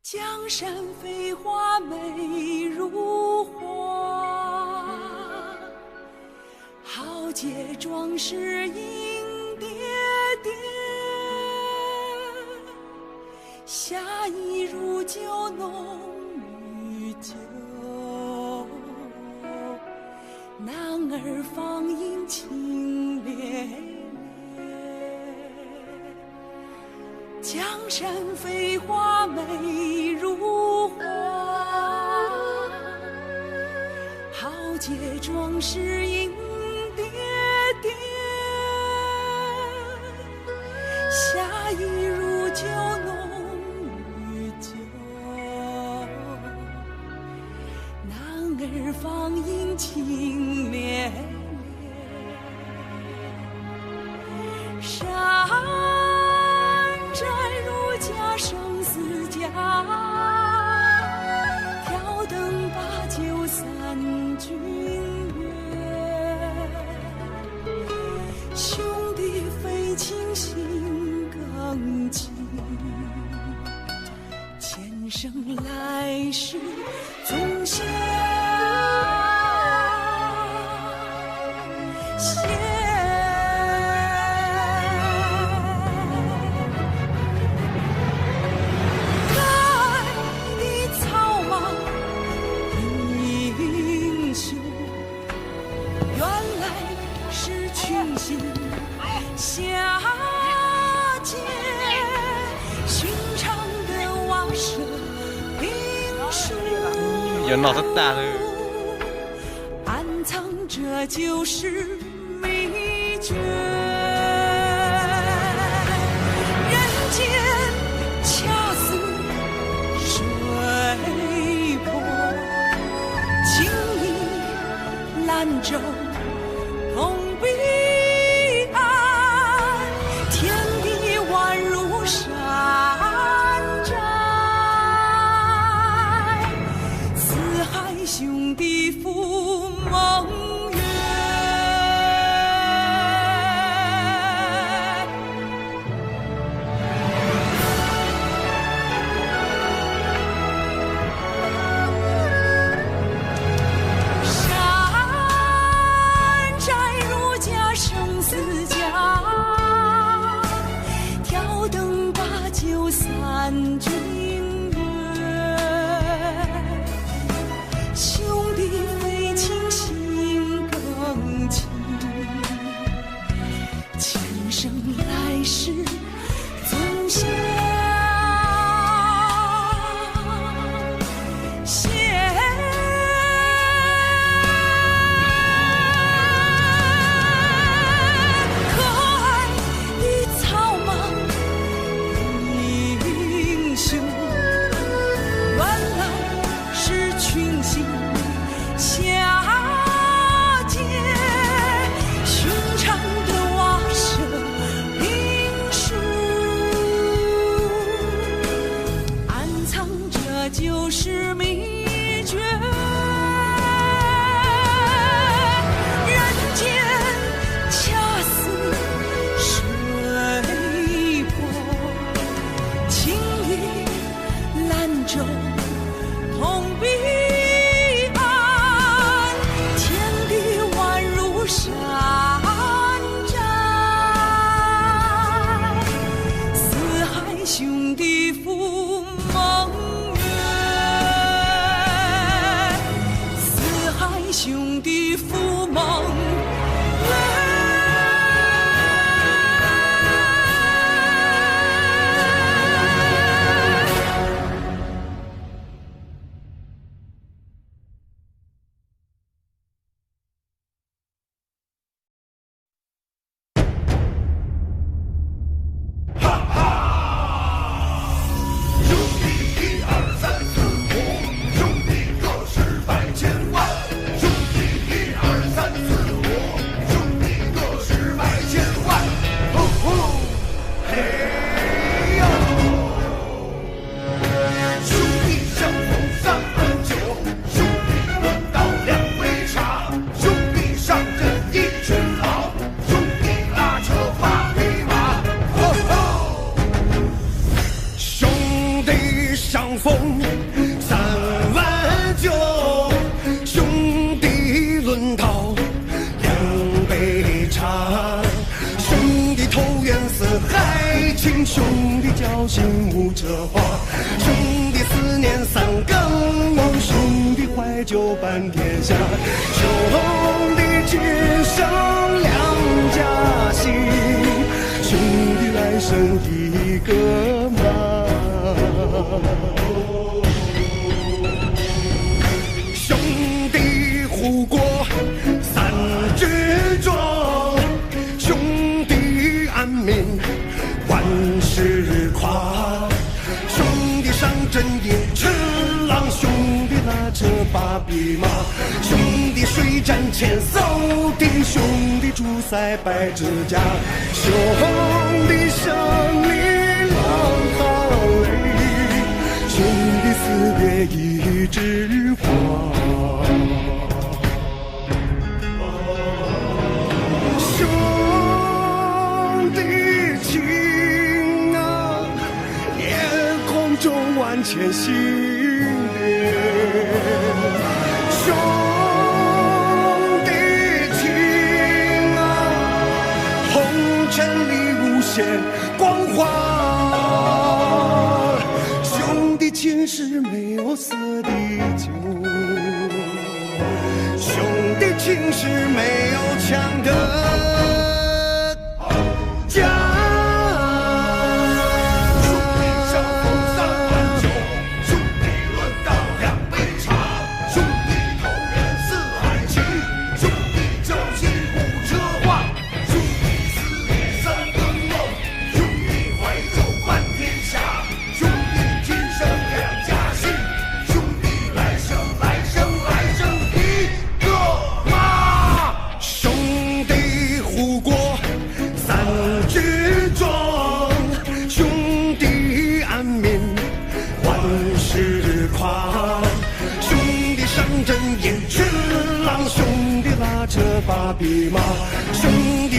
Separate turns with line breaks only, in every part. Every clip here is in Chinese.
江山飞花美如画，豪杰壮士影叠叠，侠义如酒浓于酒，男儿芳影情烈烈。江山飞花美如画，豪杰壮士影叠叠，侠义如酒浓于酒，男儿芳影情烈烈。山寨如家，生死家，挑灯把酒三君悦。兄弟非亲心更亲，前生来世总相携。群星相
有脑袋大的。
暗藏着就是秘诀。人间恰似水波，情意兰舟同彼岸，天地宛如山寨，四海兄弟赴梦约。三军乐，兄弟非亲心更亲，今生来世总相携。可爱的草莽原来是群星下界，寻常的瓦舍兵书，暗藏着就是秘诀。人间恰似水波，情意兰舟同彼岸，天地宛如山寨，四海兄弟赴梦约，四海兄弟赴梦约。兄弟交心无遮话，兄弟思念三更梦，兄弟怀旧伴天下，兄弟今生两家心，兄弟来生一个妈。兄弟护国三军壮，兄弟安民万事夸，兄弟上阵也吃狼，兄弟拉车把匹马，兄弟水战前扫地，兄弟出塞摆指甲，兄弟生离浪哈泪，兄弟死别一枝花。万千心连，兄弟情啊，红尘里无限光华。兄弟情是没有色的酒，兄弟情是没有枪的家。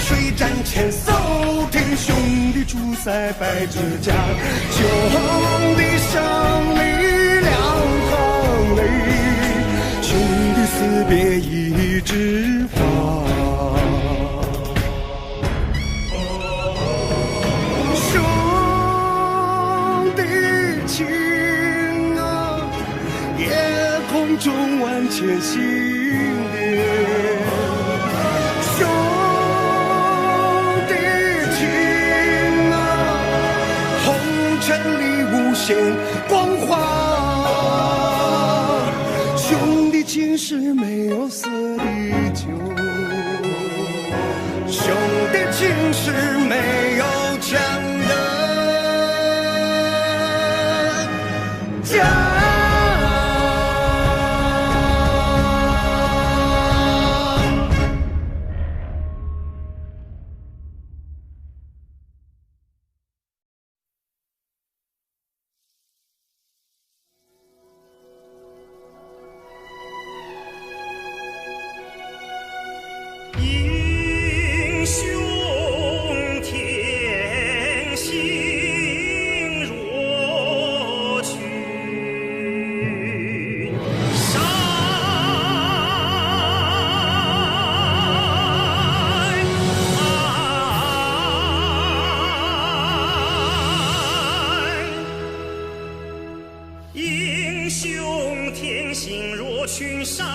水战前手挺兄弟出塞百指甲，兄弟胜利两行泪，兄弟死别一枝花。兄弟情啊，夜空中万千星点。兄弟情啊，红尘里无限光华。兄弟情是没有色的酒，兄弟情是没有强的家。
英雄天行若群山，英雄天行若群山。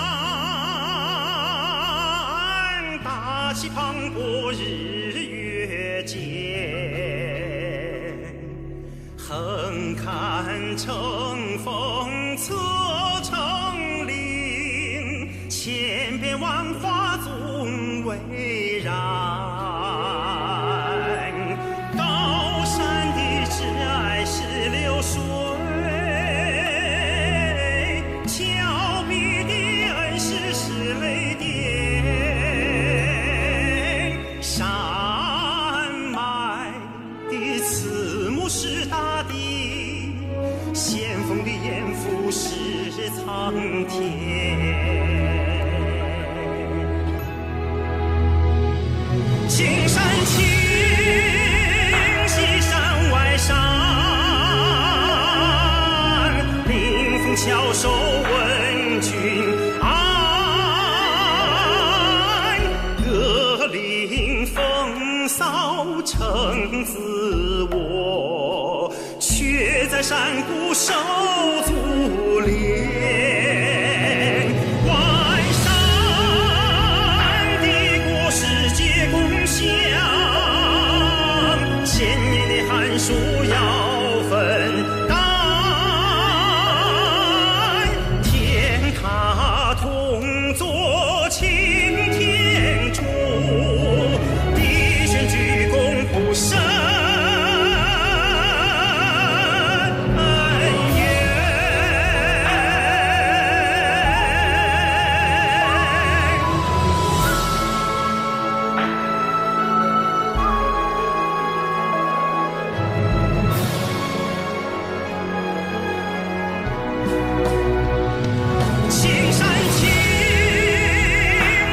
大气磅礴日月间，横看成峰侧成岭，千变万化总为然。高山的挚爱是流水，峭壁的恩师是雷电。山脉的慈母是大地，先锋的严父是苍天。青山青，西山外山，临风翘首问君安。风骚成自我，却在山谷受足炼。万山的果实皆共享，千年的寒暑要分担。天塌同坐擎天柱，不生怨。青山青，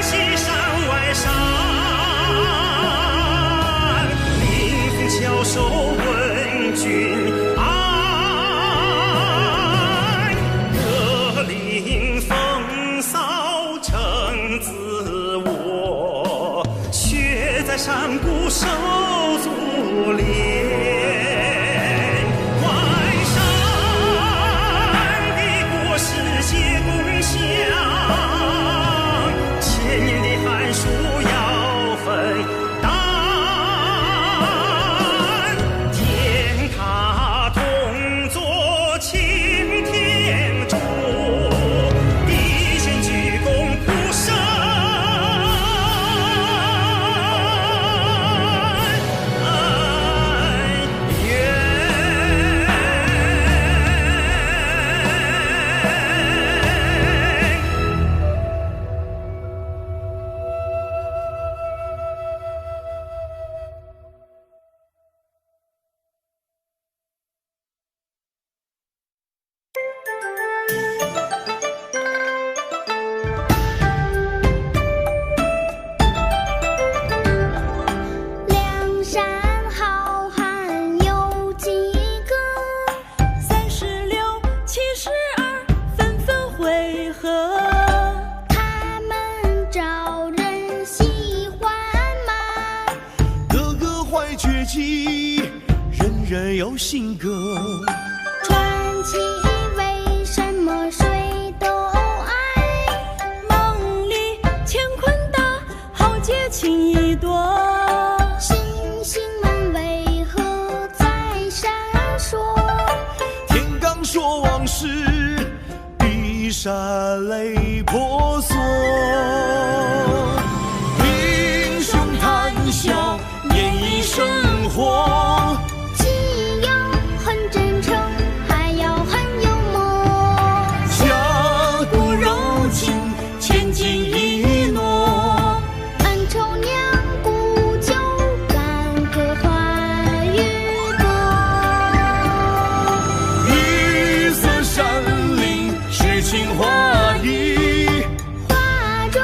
西山外山，翘首问君安。各领风骚成自我，却在山谷受足炼。万山的果实皆共享，千年的寒暑要分担。
绝技，人人有新歌。
传奇为什么谁都爱？
梦里乾坤大，豪杰情意多。
星星们为何在闪烁？
天刚说往事，碧山泪婆娑。英雄谈笑，演绎生活。
既要很真诚，还要很幽默。
家国柔情，千金一诺。
恩仇娘古旧，干戈换玉帛。
绿色山林，诗情画意。
画中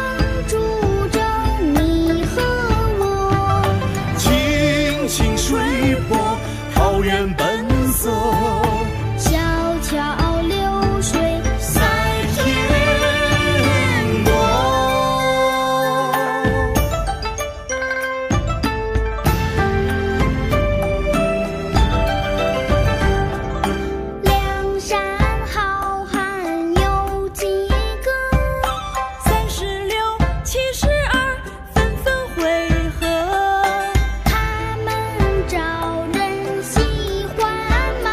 住着你和我，
青青水波，桃源本色。
小桥流水
在天国。
梁山好汉有几个
36、72，纷纷会合。
他们招人喜欢吗？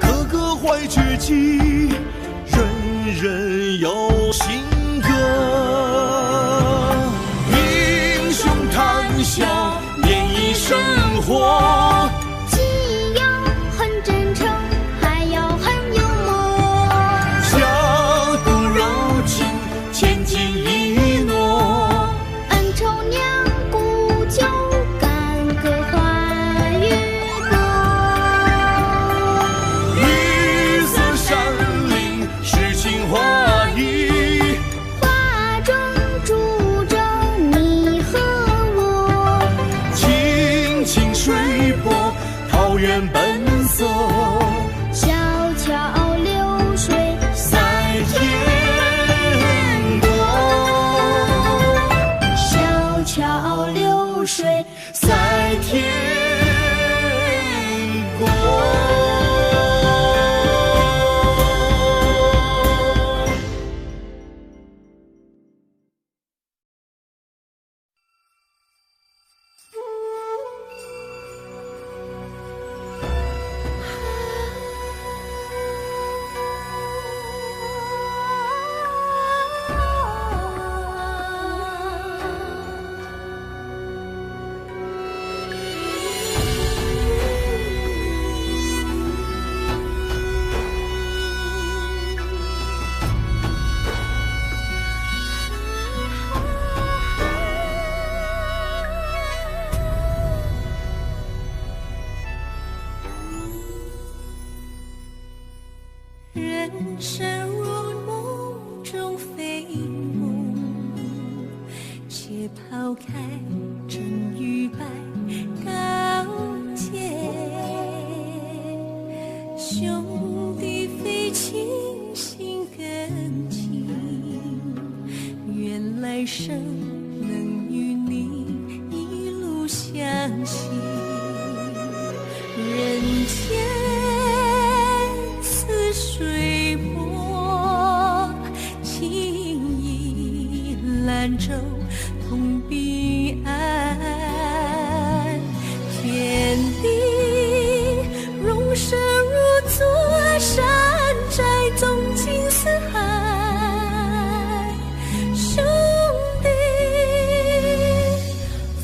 个个怀绝技，人人有新歌。英雄谈笑，演绎生活。
既要很真诚，还要很幽默。
家国柔情，千金一诺。
恩仇娘古旧，干戈换玉帛。
绿色山林，诗情画意。
画中住着你和我，
青青水波，桃源本色。
小桥流水
在天国。
小桥流水
在天国。
人生如梦中飞梦，且抛开真与白高洁。兄弟非亲，心更亲，愿来生能与你一路相行。人间似水波，情意兰舟同彼岸。天地容身如座山寨，纵情四海。兄弟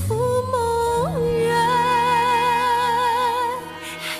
赴梦远，嘿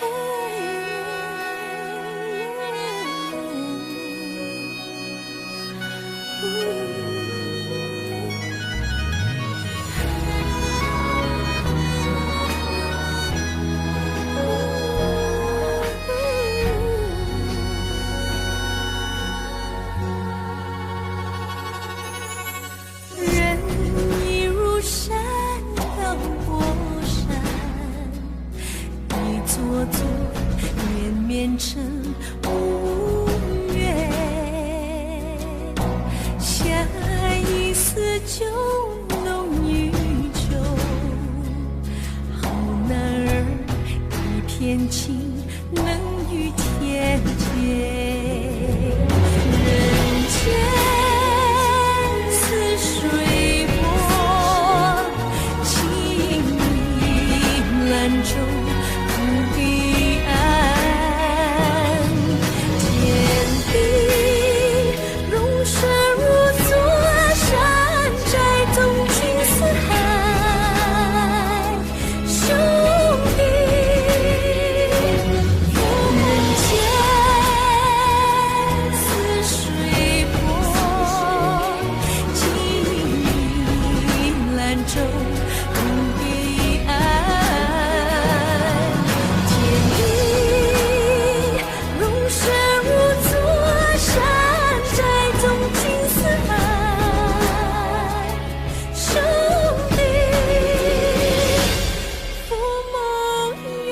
天晴，能与天结。人间似水波，情意兰舟不彼岸。天地融水如座山寨，总君四海兄弟。人间似水波，情意兰舟不彼岸。天地融水如座山寨，总君四海兄弟。赴梦远，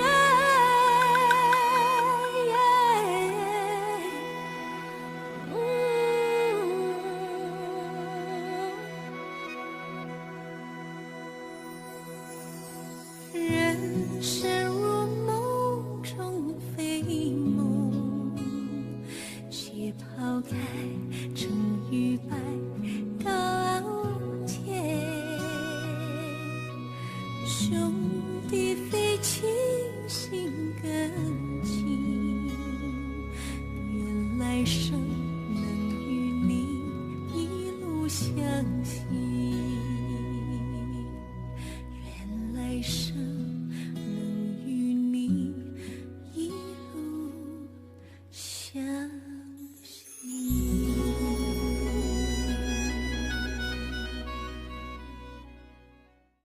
人生如梦中非梦，且抛开成与败高洁。兄弟非亲，心更近，愿来生